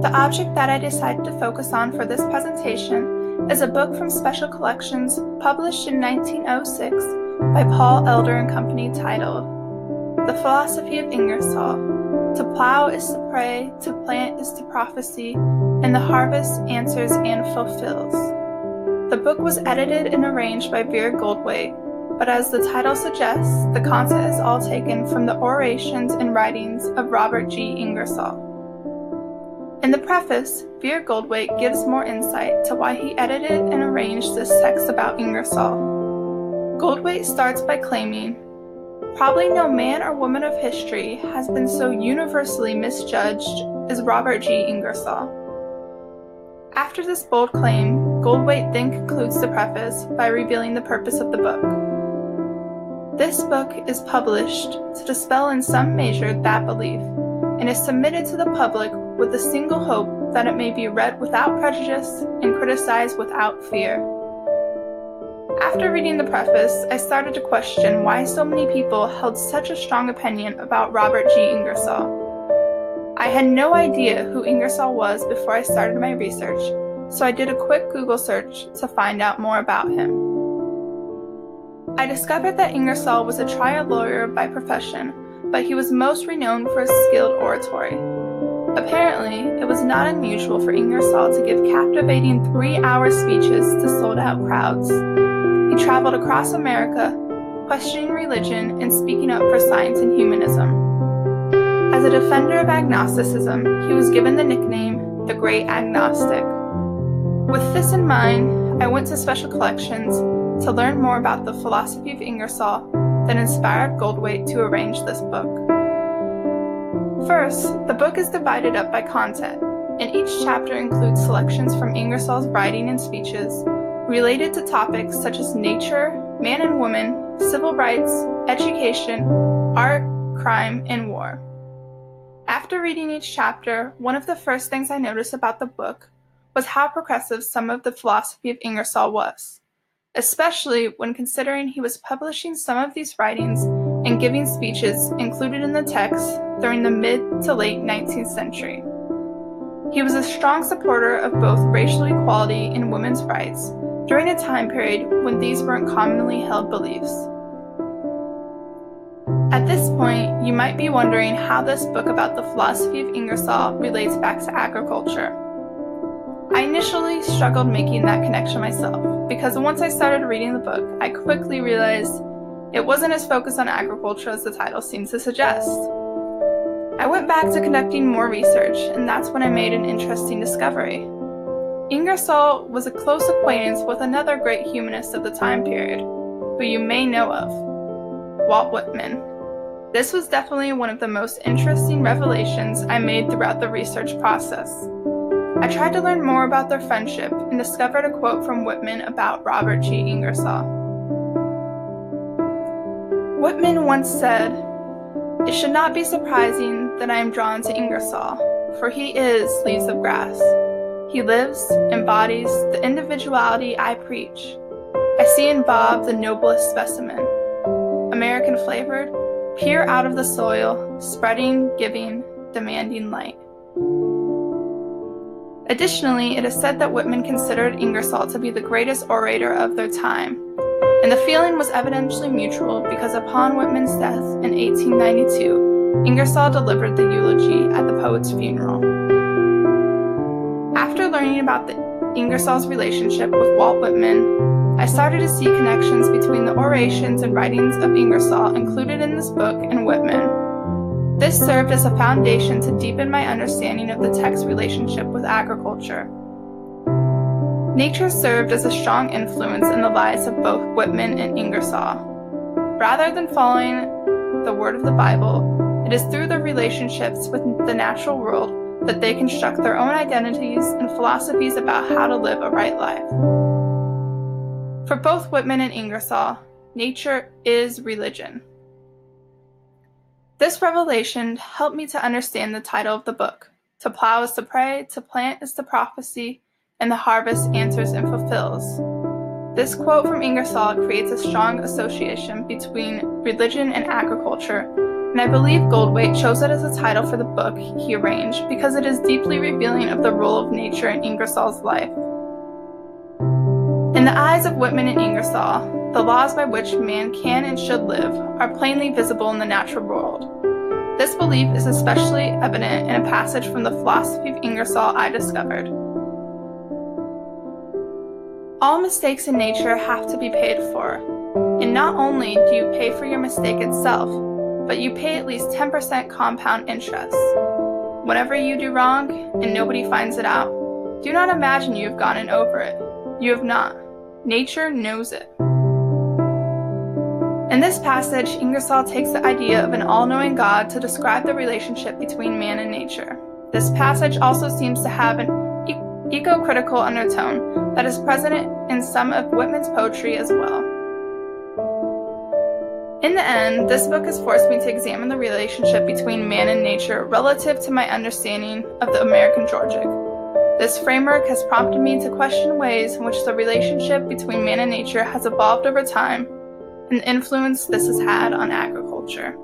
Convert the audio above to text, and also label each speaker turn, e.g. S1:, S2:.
S1: The object that I decided to focus on for this presentation is a book from Special Collections published in 1906 by Paul Elder and Company titled The Philosophy of Ingersoll. To plow is to pray, to plant is to prophecy, and the harvest answers and fulfills. The book was edited and arranged by Vera Goldthwait, but as the title suggests, the content is all taken from the orations and writings of Robert G. Ingersoll. In the preface, Vera Goldthwait gives more insight to why he edited and arranged this text about Ingersoll. Goldthwait starts by claiming, "Probably no man or woman of history has been so universally misjudged as Robert G. Ingersoll." After this bold claim, Goldthwait then concludes the preface by revealing the purpose of the book. This book is published to dispel in some measure that belief, and is submitted to the public with the single hope that it may be read without prejudice and criticized without fear. After reading the preface, I started to question why so many people held such a strong opinion about Robert G. Ingersoll. I had no idea who Ingersoll was before I started my research, so I did a quick Google search to find out more about him. I discovered that Ingersoll was a trial lawyer by profession, but he was most renowned for his skilled oratory. Apparently, it was not unusual for Ingersoll to give captivating 3-hour speeches to sold-out crowds. He traveled across America, questioning religion and speaking up for science and humanism. As a defender of agnosticism, he was given the nickname the Great Agnostic. With this in mind, I went to Special Collections to learn more about the philosophy of Ingersoll that inspired Goldthwait to arrange this book. First, the book is divided up by content, and each chapter includes selections from Ingersoll's writing and speeches related to topics such as nature, man and woman, civil rights, education, art, crime, and war. After reading each chapter, one of the first things I noticed about the book was how progressive some of the philosophy of Ingersoll was, especially when considering he was publishing some of these writings and giving speeches included in the text during the mid to late 19th century. He was a strong supporter of both racial equality and women's rights during a time period when these weren't commonly held beliefs. At this point, you might be wondering how this book about the philosophy of Ingersoll relates back to agriculture. I initially struggled making that connection myself, because once I started reading the book, I quickly realized it wasn't as focused on agriculture as the title seems to suggest. I went back to conducting more research, and that's when I made an interesting discovery. Ingersoll was a close acquaintance with another great humanist of the time period, who you may know of, Walt Whitman. This was definitely one of the most interesting revelations I made throughout the research process. I tried to learn more about their friendship and discovered a quote from Whitman about Robert G. Ingersoll. Whitman once said, "It should not be surprising that I am drawn to Ingersoll, for he is Leaves of Grass. He lives, embodies the individuality I preach. I see in Bob the noblest specimen, American flavored, pure out of the soil, spreading, giving, demanding light." Additionally, it is said that Whitman considered Ingersoll to be the greatest orator of their time, and the feeling was evidently mutual because upon Whitman's death in 1892, Ingersoll delivered the eulogy at the poet's funeral. After learning about Ingersoll's relationship with Walt Whitman, I started to see connections between the orations and writings of Ingersoll included in this book and Whitman. This served as a foundation to deepen my understanding of the text's relationship with agriculture. Nature served as a strong influence in the lives of both Whitman and Ingersoll. Rather than following the word of the Bible, it is through their relationships with the natural world that they construct their own identities and philosophies about how to live a right life. For both Whitman and Ingersoll, nature is religion. This revelation helped me to understand the title of the book. To plow is to pray, to plant is to prophecy, and the harvest answers and fulfills. This quote from Ingersoll creates a strong association between religion and agriculture and I believe Goldthwait chose it as a title for the book he arranged because it is deeply revealing of the role of nature in Ingersoll's life. In the eyes of Whitman and Ingersoll, the laws by which man can and should live are plainly visible in the natural world. This belief is especially evident in a passage from the Philosophy of Ingersoll I discovered. All mistakes in nature have to be paid for, and not only do you pay for your mistake itself, but you pay at least 10% compound interest. Whenever you do wrong and nobody finds it out, do not imagine you have gotten over it. You have not. Nature knows it. In this passage, Ingersoll takes the idea of an all-knowing God to describe the relationship between man and nature. This passage also seems to have an eco-critical undertone that is present in some of Whitman's poetry as well. In the end, this book has forced me to examine the relationship between man and nature relative to my understanding of the American Georgic. This framework has prompted me to question ways in which the relationship between man and nature has evolved over time and the influence this has had on agriculture.